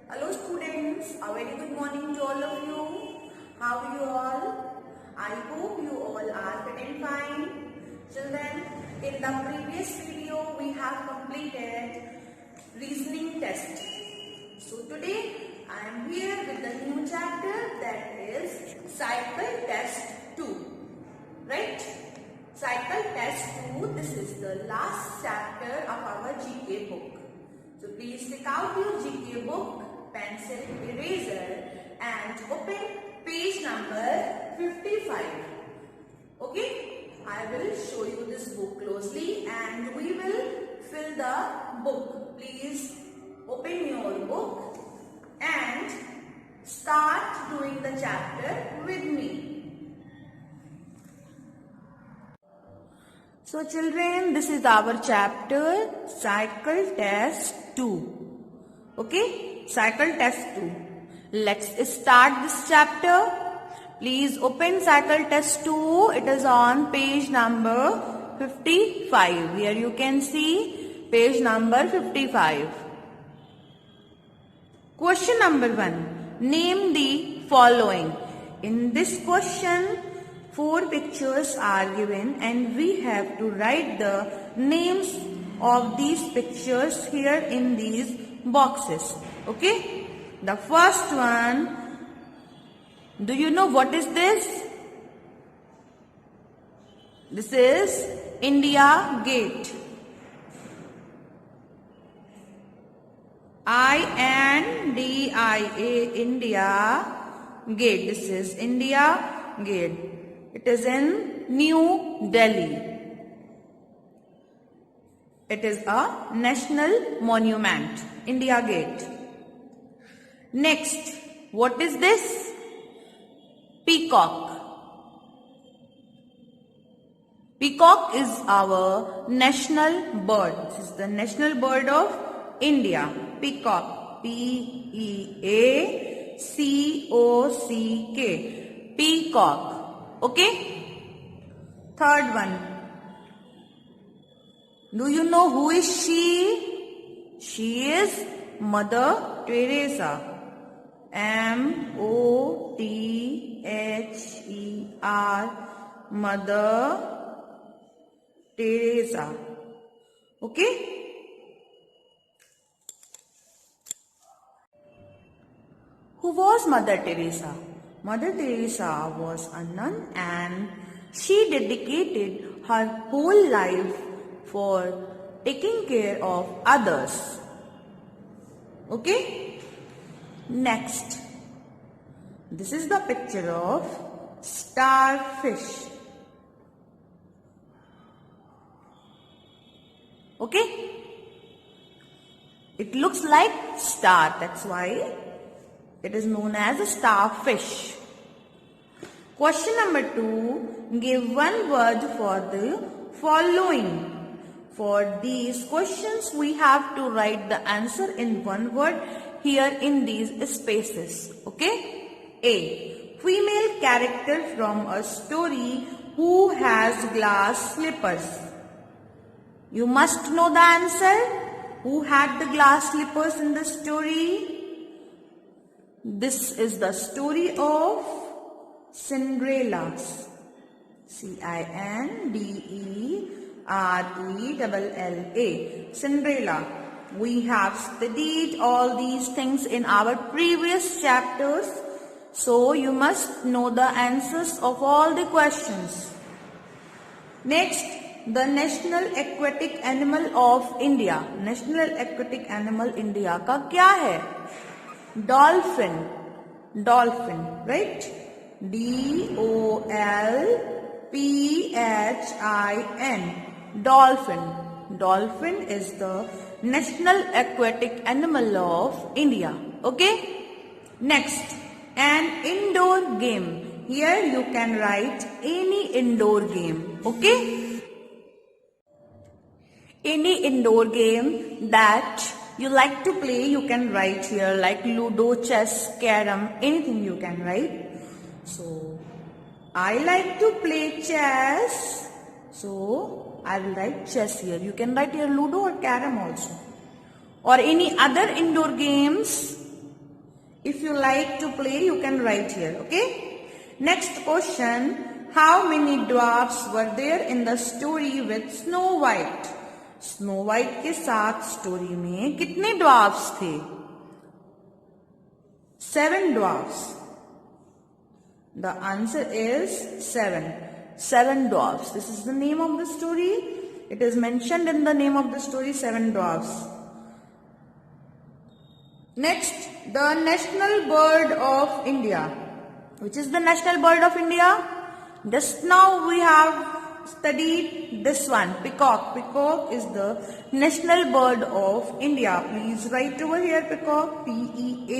Hello students, a very good morning to all of you. How are you all? I hope you all are fit and fine. Children, in the previous video we have completed reasoning test. So today I am here with the new chapter, that is cycle test 2. Right? Cycle test 2, this is the last chapter of our GK book. So please take out your GK book, pencil, eraser and open page number 55. Okay, I will show you this book closely and we will fill the book. Please open your book and start doing the chapter with me. So children, this is our chapter cycle test 2. Okay, cycle test 2. Let's start this chapter. Please open cycle test 2. It is on page number 55. Here you can see page number 55. Question number 1. Name the following. In this question, 4 pictures are given and we have to write the names of these pictures here in these boxes. Okay? The first one, do you know what is this? This is India Gate. I-N-D-I-A, India Gate. This is India Gate. It is in New Delhi. It is a national monument, India Gate. Next, what is this? Peacock. Peacock is our national bird. This is the national bird of India. Peacock. P-E-A-C-O-C-K. Peacock. Okay? Third one. Do you know who is she? She is Mother Teresa. M-O-T-H-E-R. Mother Teresa. Okay? Who was Mother Teresa? Mother Teresa was a nun and she dedicated her whole life for taking care of others. Okay? Next. This is the picture of starfish. Okay? It looks like star. That's why it is known as a starfish. Question number 2. Give one word for the following. For these questions, we have to write the answer in one word here in these spaces. Okay? A. Female character from a story who has glass slippers. You must know the answer. Who had the glass slippers in the story? This is the story of Cinderella. C-I-N-D-E-R-E-L-L-A. Cinderella. We have studied all these things in our previous chapters. So you must know the answers of all the questions. Next, the national aquatic animal of India. National aquatic animal India का क्या है? Dolphin. Dolphin, right? D-O-L-P-H-I-N. Dolphin. Dolphin is the national aquatic animal of India. Okay? Next, an indoor game. Here you can write any indoor game. Okay? Any indoor game that you like to play, you can write here, like Ludo, chess, carom, anything you can write. So, I like to play chess. So, I will write chess here. You can write here Ludo or carom also. Or any other indoor games If you like to play, you can write here. Okay. Next question. How many dwarfs were there in the story with Snow White? Snow White के साथ story में कितने dwarfs थे? 7 dwarfs. The answer is 7. 7 dwarfs. This is the name of the story. It is mentioned in the name of the story, 7 dwarfs. Next, the national bird of India. Which is the national bird of India? Just now we have studied this one, peacock. Peacock is the national bird of India. Please write over here peacock, P-E-A-C-O-C-K.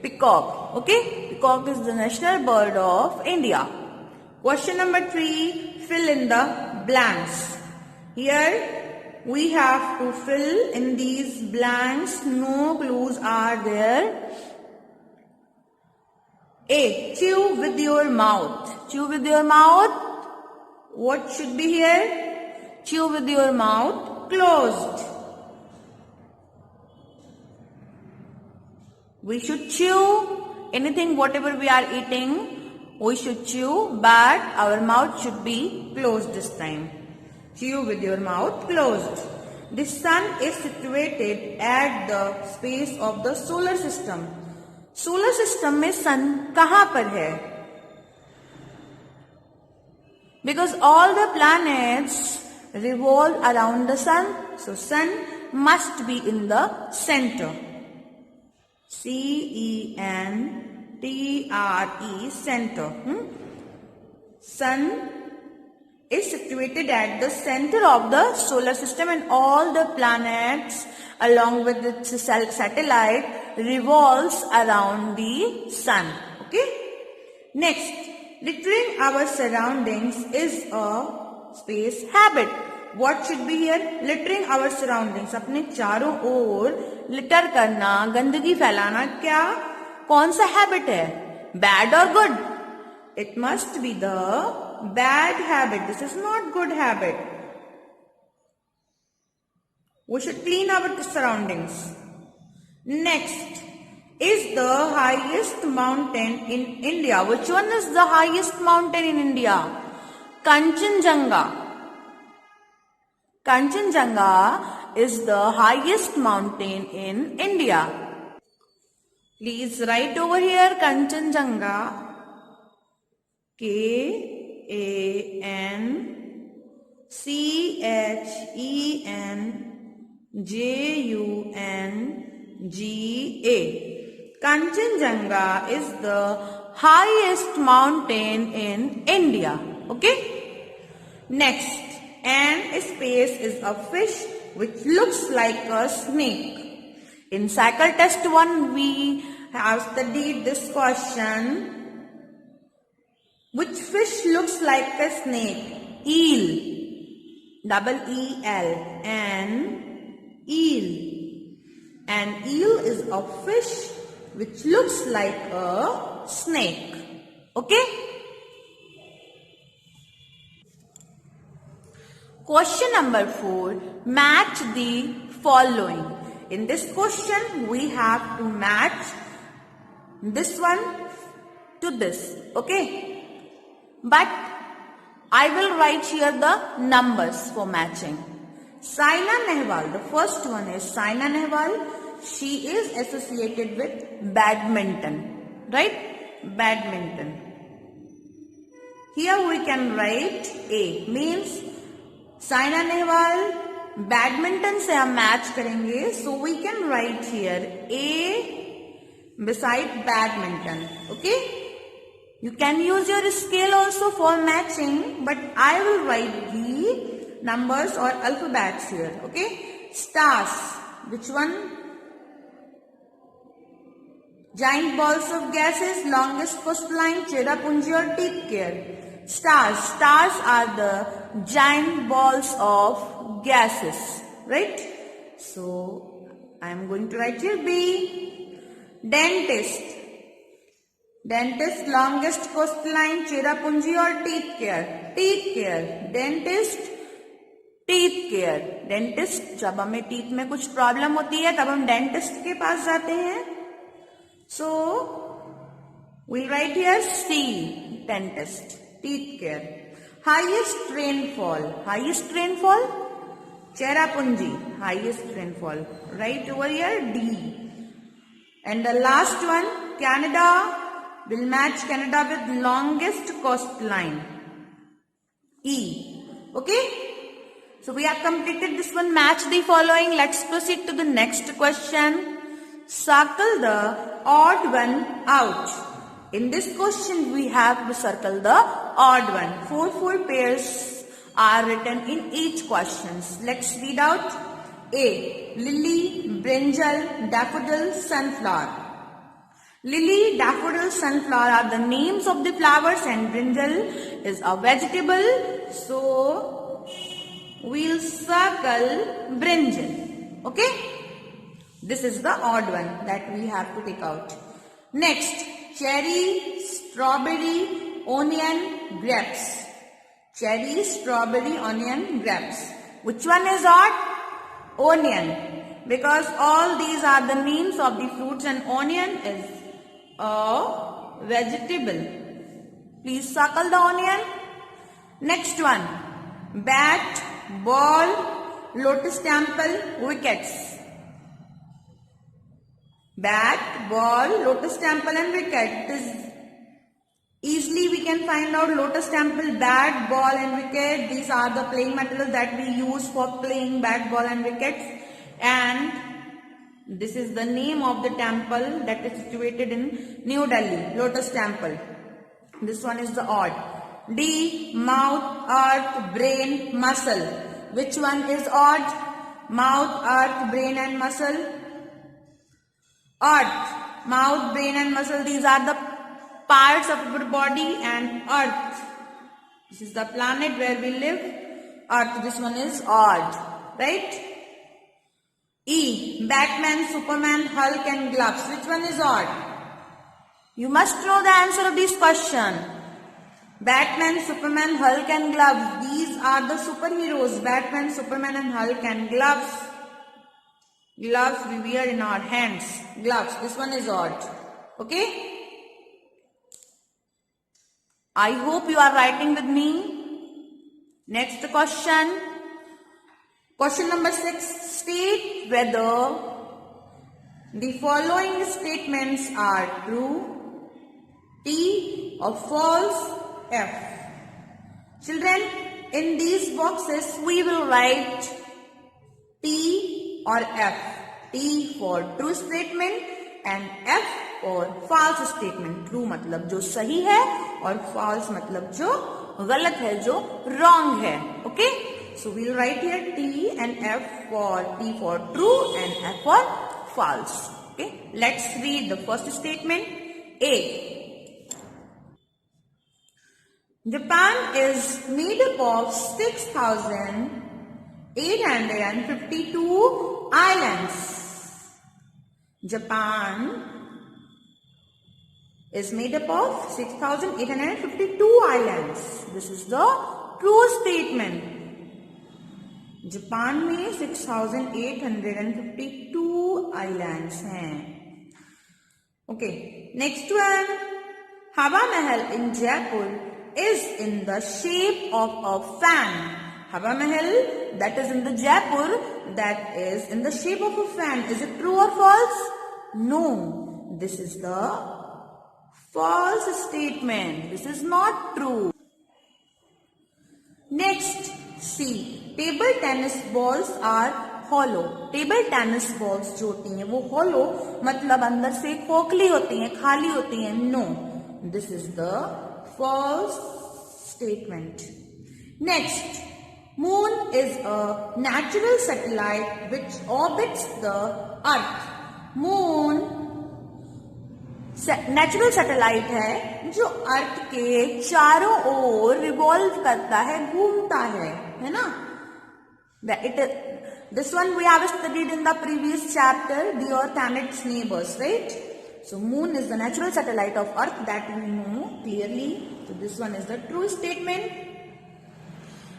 Peacock. Okay? Peacock is the national bird of India. Question number 3, fill in the blanks. Here we have to fill in these blanks. No clues are there. A. Chew with your mouth. Chew with your mouth. What should be here? Chew with your mouth closed. We should chew anything, whatever we are eating. We should chew, but our mouth should be closed this time. Chew with your mouth closed. The sun is situated at the space of the solar system. Solar system में सन कहां पर है? Because all the planets revolve around the sun, so sun must be in the center. C-E-N-T-R-E, center. Sun is situated at the center of the solar system, and all the planets along with its satellite revolves around the sun. Okay. Next, littering our surroundings is a space habit. What should be here? Littering our surroundings. अपने चारों ओर litre करना, गंदगी फैलाना, क्या कौन सा habit है? Bad or good? It must be the bad habit. This is not good habit. We should clean our surroundings. Next is the highest mountain in India. Which one is the highest mountain in India? Kanchenjunga. Kanchenjunga is the highest mountain in India. Please write over here Kanchenjunga. Kanchenjunga. Kanchenjunga is the highest mountain in India. Okay. Next, an space is a fish which looks like a snake. In cycle test 1, we have studied this question. Which fish looks like a snake? Eel. E-E-L. An eel. An eel is a fish which looks like a snake. Okay? Question number 4. Match the following. In this question, we have to match this one to this. Okay? But I will write here the numbers for matching. Saina Nehwal. The first one is Saina Nehwal. She is associated with badminton. Right? Badminton. Here we can write A. Means Saina Nehwal, badminton से हम match करेंगे. So we can write here A beside badminton. Okay? You can use your scale also for matching, but I will write the numbers or alphabets here. Okay? Stars. Which one? Giant balls of gases, longest coastline, Cherrapunji or teeth care. Stars. Stars are the giant balls of gases. Right? So, I am going to write here B. Dentist. Dentist, longest coastline, Cherrapunji or teeth care? Teeth care. Dentist, teeth care. Dentist, जब हमें teeth में कुछ problem होती है तब हम dentist के पास जाते हैं. So we'll write here C, dentist, teeth care. Highest rainfall, Cherrapunji, highest rainfall, right over here D. And the last one, Canada, will match Canada with longest coastline, E. Okay, so we have completed this one. Match the following. Let's proceed to the next question. Circle the odd one out. In this question we have to circle the odd one. 4 pairs are written in each question. Let's read out. A. Lily, brinjal, daffodil, sunflower. Lily, daffodil, sunflower are the names of the flowers and brinjal is a vegetable. So we'll circle brinjal. Okay. This is the odd one that we have to take out. Next, cherry, strawberry, onion, grapes. Cherry, strawberry, onion, grapes. Which one is odd? Onion. Because all these are the names of the fruits and onion is a vegetable. Please circle the onion. Next one, bat, ball, lotus temple, wickets. Bat, ball, lotus temple and wicket. This easily we can find out lotus temple, bat, ball and wicket. These are the playing materials that we use for playing bat, ball and wickets. And this is the name of the temple that is situated in New Delhi, Lotus Temple. This one is the odd. D, mouth, earth, brain, muscle. Which one is odd? Mouth, earth, brain and muscle. Earth, mouth, brain and muscle, these are the parts of our body, and earth, this is the planet where we live. Earth, this one is odd, right? E, Batman, Superman, Hulk and gloves. Which one is odd? You must know the answer of this question. Batman, Superman, Hulk and gloves. These are the superheroes. Batman, Superman and Hulk and gloves. Gloves we wear in our hands. Gloves. This one is odd. Okay? I hope you are writing with me. Next question. Question number 6. State whether the following statements are true, T, or false, F. Children, in these boxes we will write T or F. T for true statement and F for false statement. True मतलब जो सही है और false मतलब जो गलत है, जो wrong है. Okay? So we'll write here T and F for T for true and F for false. Okay? Let's read the first statement. A. Japan is made up of 6,852 islands. Japan is made up of 6,852 islands. This is the true statement. Japan में 6,852 islands हैं. Okay, next one. Hawa Mahal in Jaipur is in the shape of a fan. Hawa Mahal that is in the Jaipur, that is in the shape of a fan. Is it true or false? No. This is the false statement. This is not true. Next, C. Table tennis balls are hollow. Table tennis balls जो होती हैं वो hollow मतलब अंदर से खोखली होती हैं, खाली होती हैं. No. This is the false statement. Next, Moon is a natural satellite which orbits the Earth. Moon natural satellite है जो अर्थ के चारों ओर रिवॉल्व करता है, घूमता है ना. This one we have studied in the previous chapter, the Earth and its neighbors, right? So Moon is the natural satellite of Earth, that we know clearly. So this one is the true statement.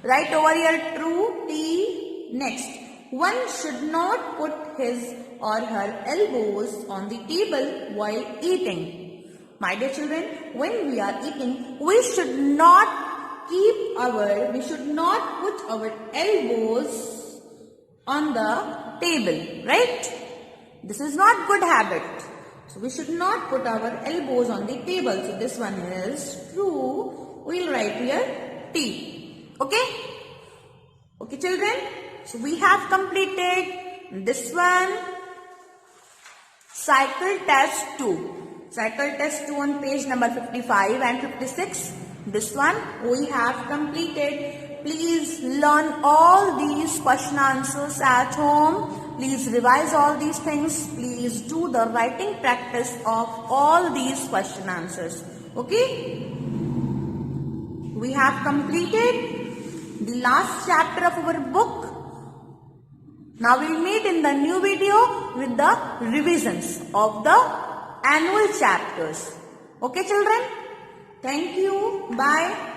Right over here, true, T Next, one should not put his or her elbows on the table while eating. My dear children, when we are eating, we should not put our elbows on the table, right? This is not good habit. So we should not put our elbows on the table. So this one is true. We'll write here T. Okay? Okay children. So we have completed this one. Cycle test 2. Cycle test 2 on page number 55 and 56. This one we have completed. Please learn all these question answers at home. Please revise all these things. Please do the writing practice of all these question answers. Okay? We have completed the last chapter of our book. Now we will meet in the new video with the revisions of the annual chapters. Okay children? Thank you. Bye.